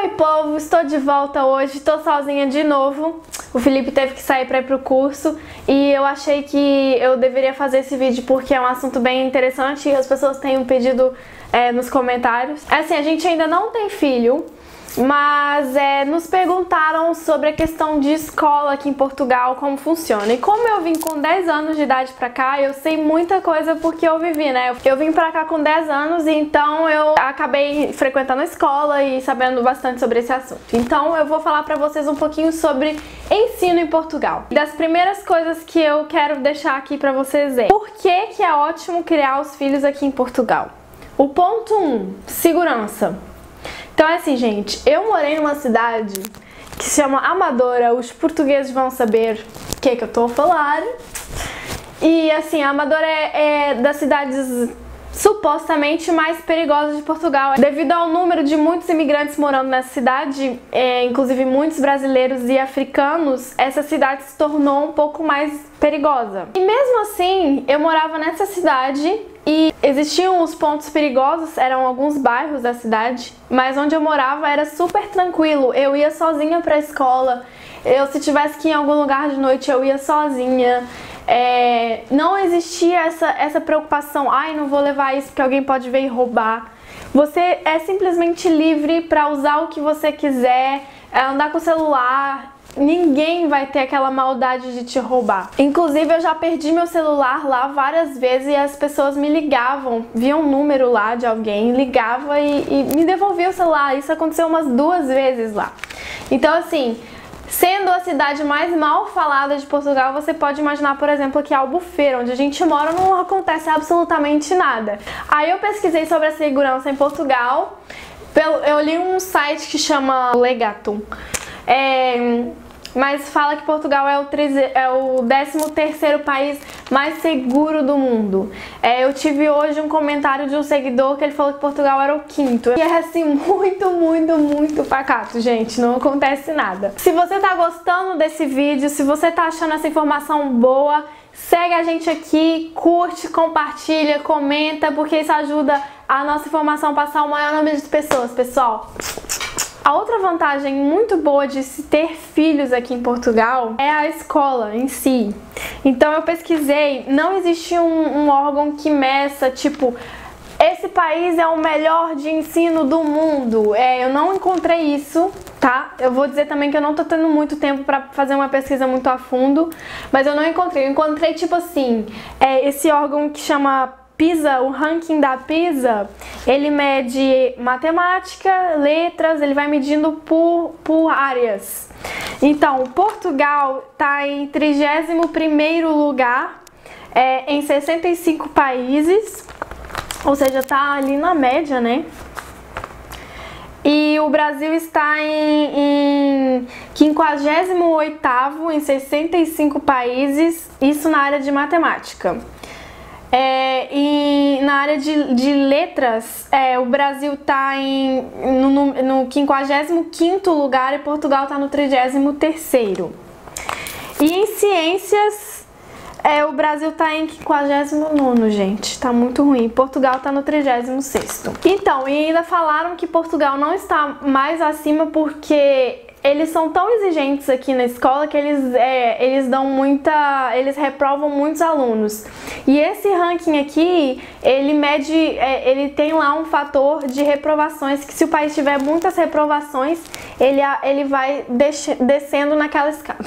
Oi povo, estou de volta hoje, estou sozinha de novo. O Felipe teve que sair para ir pro curso e eu achei que eu deveria fazer esse vídeo porque é um assunto bem interessante e as pessoas têm um pedido nos comentários. Assim, a gente ainda não tem filho, mas nos perguntaram sobre a questão de escola aqui em Portugal, como funciona. E como eu vim com 10 anos de idade pra cá, eu sei muita coisa porque eu vivi, né? Eu vim pra cá com 10 anos e então eu acabei frequentando a escola e sabendo bastante sobre esse assunto. Então eu vou falar pra vocês um pouquinho sobre ensino em Portugal. Das primeiras coisas que eu quero deixar aqui pra vocês é: por que é ótimo criar os filhos aqui em Portugal? O ponto 1, segurança. Então é assim, gente, eu morei numa cidade que se chama Amadora, os portugueses vão saber o que eu tô a falar. E assim, a Amadora é das cidades supostamente mais perigosas de Portugal. Devido ao número de muitos imigrantes morando nessa cidade, inclusive muitos brasileiros e africanos, essa cidade se tornou um pouco mais perigosa. E mesmo assim, eu morava nessa cidade e existiam os pontos perigosos, eram alguns bairros da cidade, mas onde eu morava era super tranquilo. Eu ia sozinha pra escola, se tivesse que ir em algum lugar de noite eu ia sozinha. Não existia essa preocupação, ai, não vou levar isso porque alguém pode ver e roubar. Você é simplesmente livre pra usar o que você quiser, andar com o celular. Ninguém vai ter aquela maldade de te roubar. Inclusive, eu já perdi meu celular lá várias vezes e as pessoas me ligavam, viam um número lá de alguém, ligava e me devolvia o celular. Isso aconteceu umas 2 vezes lá. Então, assim, sendo a cidade mais mal falada de Portugal, você pode imaginar, por exemplo, que Albufeira, onde a gente mora, não acontece absolutamente nada. Aí eu pesquisei sobre a segurança em Portugal. Eu li um site que chama Legatum. Mas fala que Portugal é o 13º país mais seguro do mundo. Eu tive hoje um comentário de um seguidor que ele falou que Portugal era o 5º. E é assim, muito pacato, gente. Não acontece nada. Se você tá gostando desse vídeo, se você tá achando essa informação boa, segue a gente aqui, curte, compartilha, comenta, porque isso ajuda a nossa informação a passar o maior número de pessoas, pessoal. A outra vantagem muito boa de se ter filhos aqui em Portugal é a escola em si. Então eu pesquisei, não existe um órgão que meça, tipo, esse país é o melhor de ensino do mundo. Eu não encontrei isso, tá? Eu vou dizer também que eu não tô tendo muito tempo pra fazer uma pesquisa muito a fundo, mas eu não encontrei. Eu encontrei, tipo assim, esse órgão que chama PISA, o ranking da PISA, ele mede matemática, letras, ele vai medindo por áreas. Então, Portugal está em 31º lugar em 65 países, ou seja, está ali na média, né? E o Brasil está em 58º em 65 países, isso na área de matemática. E na área de letras, o Brasil está no 55º lugar e Portugal está no 33º. E em ciências, o Brasil está em 59º, gente. Tá muito ruim. Portugal está no 36º. Então, e ainda falaram que Portugal não está mais acima porque eles são tão exigentes aqui na escola que eles reprovam muitos alunos. E esse ranking aqui, ele mede, ele tem lá um fator de reprovações, que se o país tiver muitas reprovações, ele vai descendo naquela escala.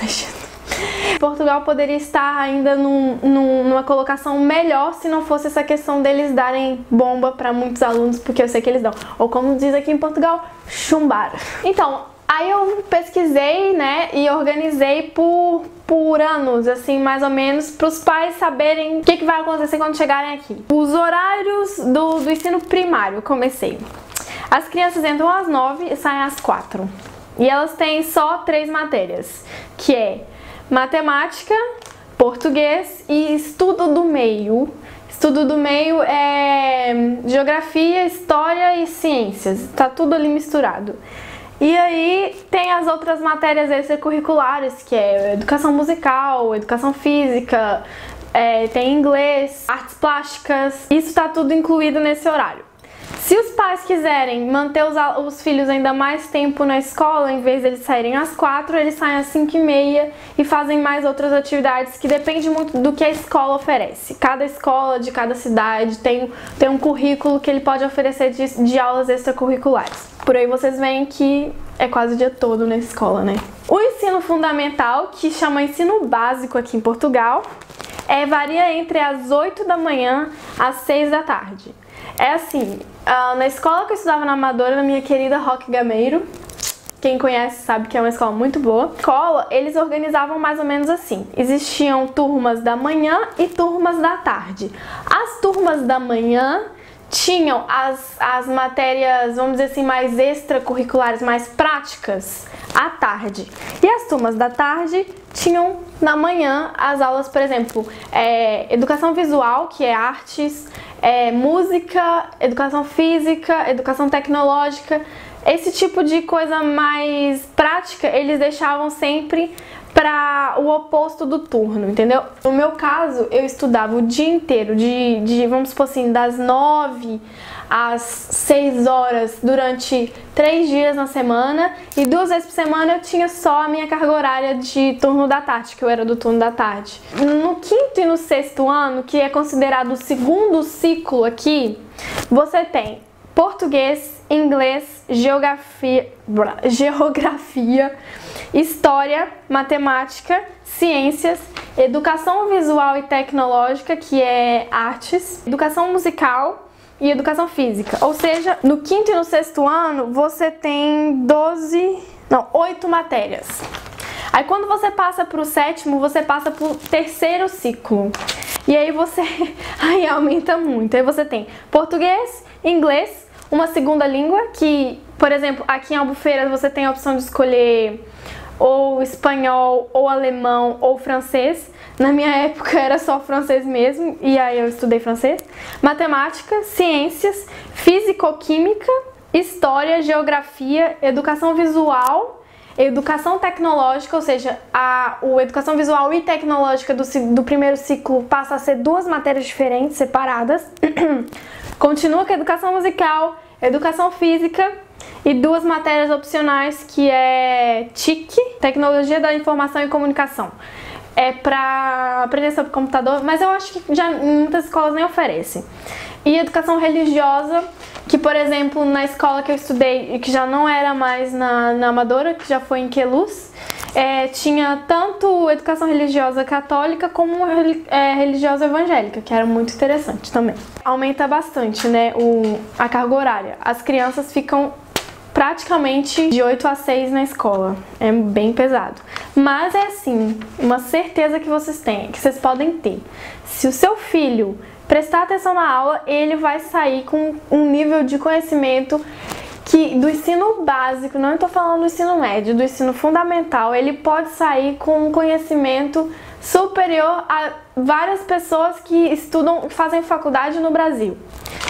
Portugal poderia estar ainda numa colocação melhor se não fosse essa questão deles darem bomba para muitos alunos, porque eu sei que eles dão. Ou como diz aqui em Portugal, chumbar. Então, aí eu pesquisei, né, e organizei por anos, assim, mais ou menos, para os pais saberem o que vai acontecer quando chegarem aqui. Os horários do ensino primário, comecei. As crianças entram às 9 e saem às 4. E elas têm só 3 matérias, que é matemática, português e estudo do meio. Estudo do meio é geografia, história e ciências. Tá tudo ali misturado. E aí tem as outras matérias extracurriculares, que é educação musical, educação física, tem inglês, artes plásticas. Isso tá tudo incluído nesse horário. Se os pais quiserem manter os filhos ainda mais tempo na escola, em vez de eles saírem às 4, eles saem às 5h30 e fazem mais outras atividades que depende muito do que a escola oferece. Cada escola de cada cidade tem um currículo que ele pode oferecer de aulas extracurriculares. Por aí vocês veem que é quase o dia todo na escola, né? O ensino fundamental, que chama ensino básico aqui em Portugal, varia entre as 8 da manhã às 6 da tarde. É assim, na escola que eu estudava na Amadora, na minha querida Roque Gameiro, quem conhece sabe que é uma escola muito boa. Escola, eles organizavam mais ou menos assim. Existiam turmas da manhã e turmas da tarde. As turmas da manhã tinham as matérias, vamos dizer assim, mais extracurriculares, mais práticas, à tarde. E as turmas da tarde tinham na manhã as aulas, por exemplo, educação visual, que é artes, música, educação física, educação tecnológica. Esse tipo de coisa mais prática, eles deixavam sempre para o oposto do turno, entendeu? No meu caso, eu estudava o dia inteiro, vamos supor assim, das 9 às 6 horas durante 3 dias na semana, e 2 vezes por semana eu tinha só a minha carga horária de turno da tarde, que eu era do turno da tarde. No 5º e no 6º ano, que é considerado o segundo ciclo aqui, você tem português, inglês, geografia, história, matemática, ciências, educação visual e tecnológica, que é artes, educação musical e educação física. Ou seja, no 5º e no 6º ano você tem 8 matérias. Aí quando você passa para o 7º, você passa para o 3º ciclo. E aí aí aumenta muito. Aí você tem português, inglês, uma segunda língua, que, por exemplo, aqui em Albufeira você tem a opção de escolher ou espanhol, ou alemão, ou francês. Na minha época era só francês mesmo, e aí eu estudei francês. Matemática, ciências, físico-química, história, geografia, educação visual, educação tecnológica, ou seja, a educação visual e tecnológica do primeiro ciclo passa a ser 2 matérias diferentes, separadas. Continua com a educação musical, educação física e 2 matérias opcionais, que é TIC, Tecnologia da Informação e Comunicação. É para aprender sobre computador, mas eu acho que já muitas escolas nem oferecem. E educação religiosa, que, por exemplo, na escola que eu estudei, que já não era mais na Amadora, que já foi em Queluz, tinha tanto educação religiosa católica como religiosa evangélica, que era muito interessante também. Aumenta bastante, né, a carga horária. As crianças ficam praticamente de 8 a 6 na escola. É bem pesado. Mas é assim, uma certeza que vocês podem ter. Se o seu filho prestar atenção na aula, ele vai sair com um nível de conhecimento que do ensino básico, não estou falando do ensino médio, do ensino fundamental, ele pode sair com um conhecimento superior a várias pessoas que fazem faculdade no Brasil.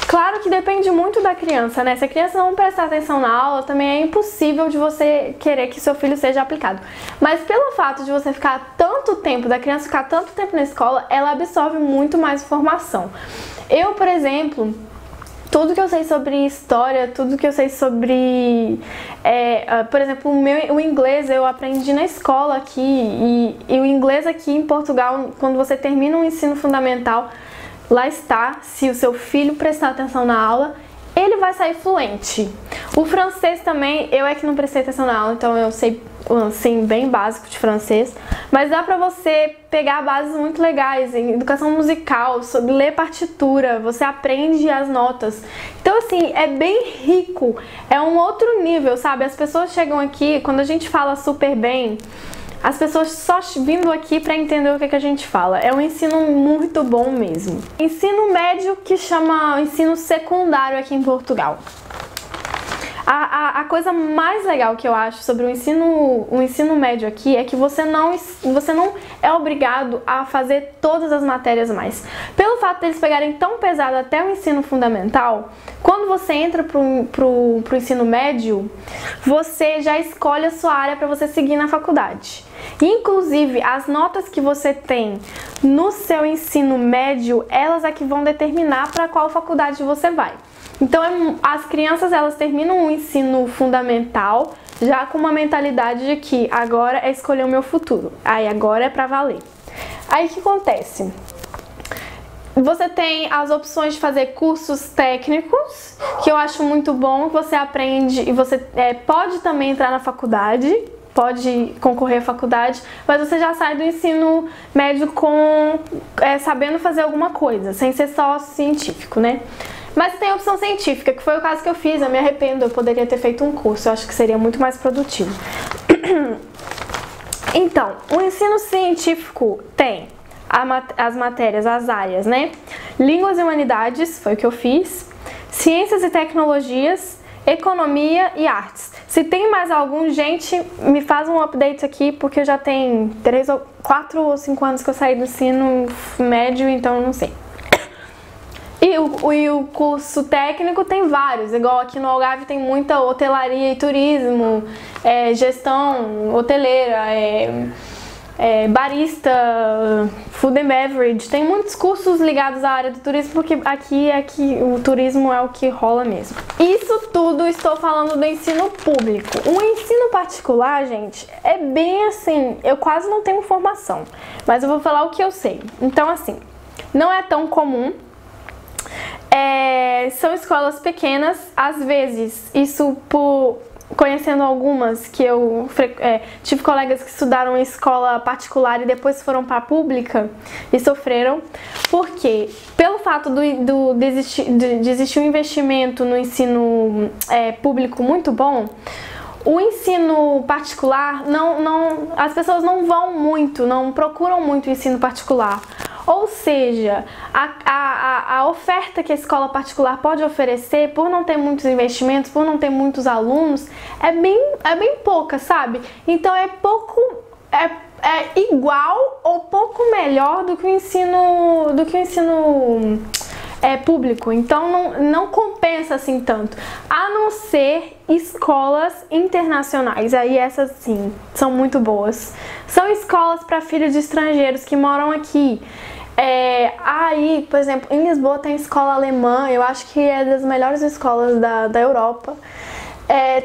Claro que depende muito da criança, né? Se a criança não prestar atenção na aula, também é impossível de você querer que seu filho seja aplicado. Mas pelo fato de você ficar tanto tempo, da criança ficar tanto tempo na escola, ela absorve muito mais informação. Eu, por exemplo, tudo que eu sei sobre história, tudo que eu sei sobre, por exemplo, o inglês eu aprendi na escola aqui, e o inglês aqui em Portugal, quando você termina um ensino fundamental, lá está, se o seu filho prestar atenção na aula, ele vai sair fluente. O francês também, eu que não prestei atenção na aula, então eu sei, assim, bem básico de francês, mas dá pra você pegar bases muito legais em educação musical, sobre ler partitura, você aprende as notas. Então, assim, é bem rico, é um outro nível, sabe? As pessoas chegam aqui, quando a gente fala super bem, as pessoas só vindo aqui para entender o que a gente fala. É um ensino muito bom mesmo. Ensino médio, que chama ensino secundário aqui em Portugal. A coisa mais legal que eu acho sobre o ensino médio aqui é que você não é obrigado a fazer todas as matérias mais. Pelo fato deles pegarem tão pesado até o ensino fundamental, quando você entra pro ensino médio, você já escolhe a sua área para você seguir na faculdade. Inclusive, as notas que você tem no seu ensino médio, elas é que vão determinar para qual faculdade você vai. Então as crianças elas terminam o ensino fundamental já com uma mentalidade de que agora é escolher o meu futuro, aí agora é pra valer. Aí o que acontece? Você tem as opções de fazer cursos técnicos, que eu acho muito bom, que você aprende e você pode também entrar na faculdade, pode concorrer à faculdade, mas você já sai do ensino médio sabendo fazer alguma coisa, sem ser só científico, né? Mas tem a opção científica, que foi o caso que eu fiz, eu me arrependo, eu poderia ter feito um curso, eu acho que seria muito mais produtivo. Então, o ensino científico tem as matérias, as áreas, né? Línguas e humanidades, foi o que eu fiz. Ciências e tecnologias, economia e artes. Se tem mais algum, gente, me faz um update aqui, porque já tem 4 ou 5 anos que eu saí do ensino médio, então eu não sei. E o curso técnico tem vários, igual aqui no Algarve tem muita hotelaria e turismo, gestão hoteleira, barista, food and beverage, tem muitos cursos ligados à área do turismo, porque aqui o turismo é o que rola mesmo. Isso tudo estou falando do ensino público. O ensino particular, gente, é bem assim, eu quase não tenho formação, mas eu vou falar o que eu sei. Então assim, não é tão comum. São escolas pequenas, às vezes, isso por conhecendo algumas que eu tive colegas que estudaram em escola particular e depois foram para a pública e sofreram, porque pelo fato de existir um investimento no ensino público muito bom, o ensino particular, as pessoas não vão muito, não procuram muito o ensino particular. Ou seja, a oferta que a escola particular pode oferecer, por não ter muitos investimentos, por não ter muitos alunos, é bem pouca, sabe? Então é igual ou pouco melhor do que o ensino público. Então não compensa assim tanto, a não ser escolas internacionais. Aí essas sim são muito boas. São escolas para filhos de estrangeiros que moram aqui. Aí, por exemplo, em Lisboa tem escola alemã, eu acho que é das melhores escolas da Europa.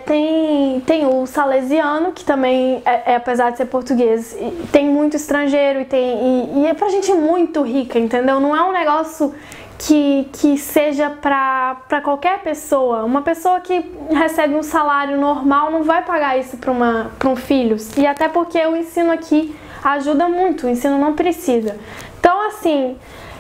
Tem o salesiano, que também, apesar de ser português, tem muito estrangeiro e é pra gente muito rica, entendeu? Não é um negócio que seja pra qualquer pessoa. Uma pessoa que recebe um salário normal não vai pagar isso pra um filho. E até porque o ensino aqui ajuda muito, o ensino não precisa. Então, assim,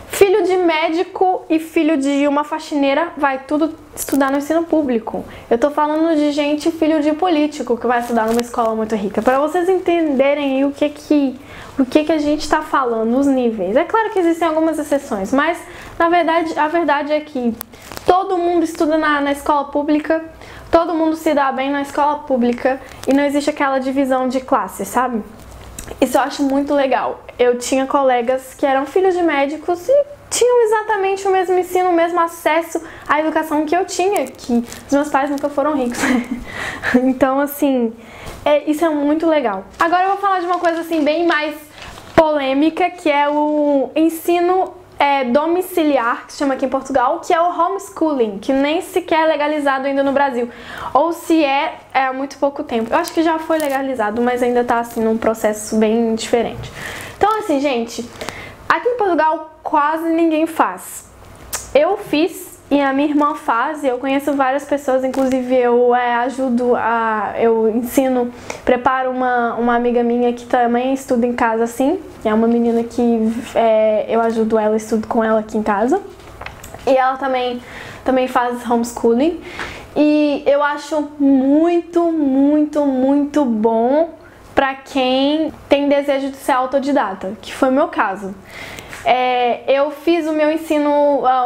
filho de médico e filho de uma faxineira vai tudo estudar no ensino público. Eu tô falando de gente, filho de político, que vai estudar numa escola muito rica. Para vocês entenderem o que a gente tá falando, os níveis. É claro que existem algumas exceções, mas na verdade, a verdade é que todo mundo estuda na escola pública, todo mundo se dá bem na escola pública e não existe aquela divisão de classe, sabe? Isso eu acho muito legal. Eu tinha colegas que eram filhos de médicos e tinham exatamente o mesmo ensino, o mesmo acesso à educação que eu tinha, que os meus pais nunca foram ricos. Então, assim, isso é muito legal. Agora eu vou falar de uma coisa assim bem mais polêmica, que é o ensino domiciliar, que se chama aqui em Portugal, que é o homeschooling, que nem sequer é legalizado ainda no Brasil. Ou se há muito pouco tempo. Eu acho que já foi legalizado, mas ainda tá assim num processo bem diferente. Então assim, gente, aqui em Portugal quase ninguém faz. Eu fiz e a minha irmã faz, e eu conheço várias pessoas, inclusive eu eu ensino, preparo uma amiga minha que também estuda em casa assim, é uma menina que eu ajudo ela, estudo com ela aqui em casa, e ela também faz homeschooling, e eu acho muito, muito, muito bom pra quem tem desejo de ser autodidata, que foi o meu caso. Eu fiz o meu ensino,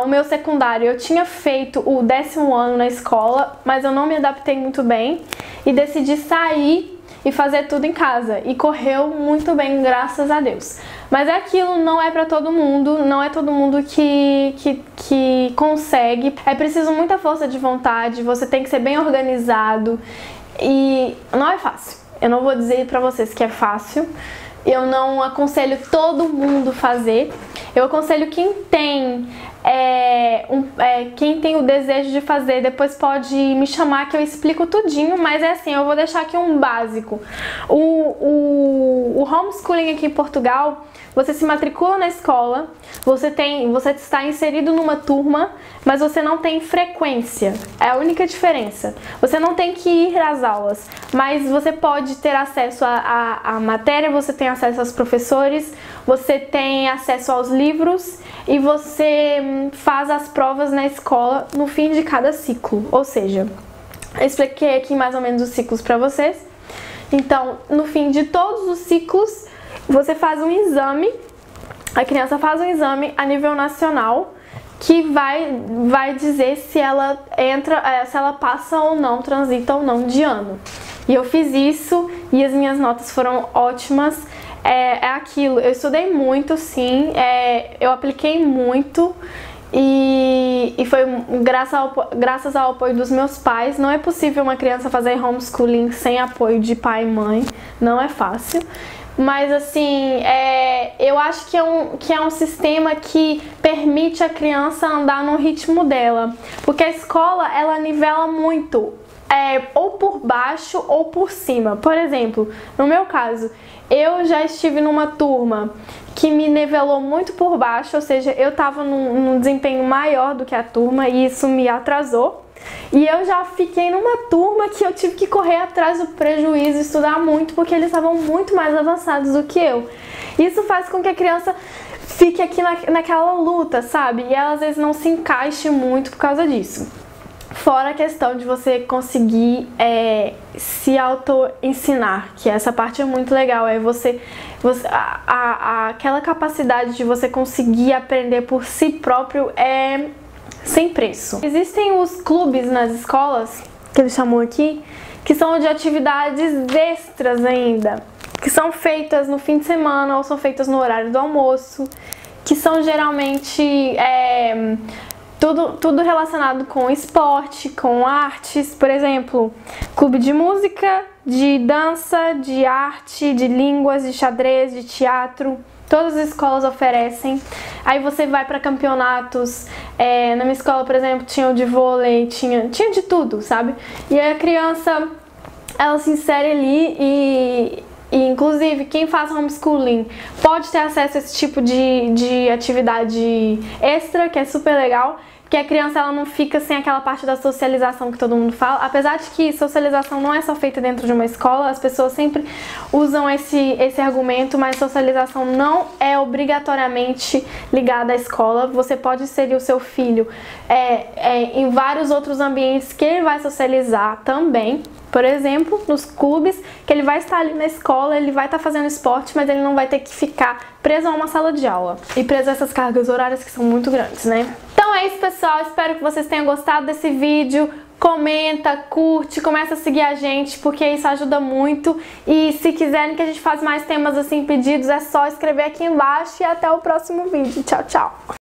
o meu secundário, eu tinha feito o 10º ano na escola, mas eu não me adaptei muito bem e decidi sair e fazer tudo em casa, e correu muito bem, graças a Deus. Mas aquilo não é pra todo mundo, não é todo mundo que consegue, é preciso muita força de vontade, você tem que ser bem organizado e não é fácil. Eu não vou dizer pra vocês que é fácil. Eu não aconselho todo mundo fazer. Eu aconselho quem tem quem tem o desejo de fazer, depois pode me chamar que eu explico tudinho, mas é assim, eu vou deixar aqui um básico. O homeschooling aqui em Portugal, você se matricula na escola, você está inserido numa turma, mas você não tem frequência. É a única diferença. Você não tem que ir às aulas, mas você pode ter acesso à matéria, você tem acesso aos professores, você tem acesso aos livros e você faz as provas na escola no fim de cada ciclo. Ou seja, eu expliquei aqui mais ou menos os ciclos para vocês. Então, no fim de todos os ciclos, você faz um exame, a criança faz um exame a nível nacional que vai dizer se ela se ela passa ou não, transita ou não de ano. E eu fiz isso e as minhas notas foram ótimas. É aquilo, eu estudei muito, sim, eu apliquei muito e foi graças ao apoio dos meus pais. Não é possível uma criança fazer homeschooling sem apoio de pai e mãe, não é fácil. Mas assim, eu acho que é um sistema que permite a criança andar no ritmo dela. Porque a escola, ela nivela muito, ou por baixo ou por cima. Por exemplo, no meu caso, eu já estive numa turma que me nivelou muito por baixo, ou seja, eu estava num desempenho maior do que a turma e isso me atrasou. E eu já fiquei numa turma que eu tive que correr atrás do prejuízo, estudar muito, porque eles estavam muito mais avançados do que eu. Isso faz com que a criança fique aqui naquela luta, sabe? E ela às vezes não se encaixe muito por causa disso. Fora a questão de você conseguir se auto-ensinar, que essa parte é muito legal, aquela capacidade de você conseguir aprender por si próprio sem preço. Existem os clubes nas escolas, que eles chamam aqui, que são de atividades extras ainda, que são feitas no fim de semana ou são feitas no horário do almoço, que são geralmente tudo relacionado com esporte, com artes, por exemplo, clube de música, de dança, de arte, de línguas, de xadrez, de teatro. Todas as escolas oferecem. Aí você vai para campeonatos. Na minha escola, por exemplo, tinha o de vôlei, tinha de tudo, sabe? E aí a criança, ela se insere ali e inclusive, quem faz homeschooling pode ter acesso a esse tipo de atividade extra, que é super legal. Porque a criança, ela não fica sem aquela parte da socialização que todo mundo fala. Apesar de que socialização não é só feita dentro de uma escola, as pessoas sempre usam esse argumento, mas socialização não é obrigatoriamente ligada à escola. Você pode inserir o seu filho em vários outros ambientes que ele vai socializar também. Por exemplo, nos clubes, que ele vai estar ali na escola, ele vai estar fazendo esporte, mas ele não vai ter que ficar preso a uma sala de aula e preso a essas cargas horárias que são muito grandes, né? Então é isso, pessoal. Espero que vocês tenham gostado desse vídeo. Comenta, curte, começa a seguir a gente, porque isso ajuda muito. E se quiserem que a gente faça mais temas assim pedidos, é só escrever aqui embaixo e até o próximo vídeo. Tchau, tchau!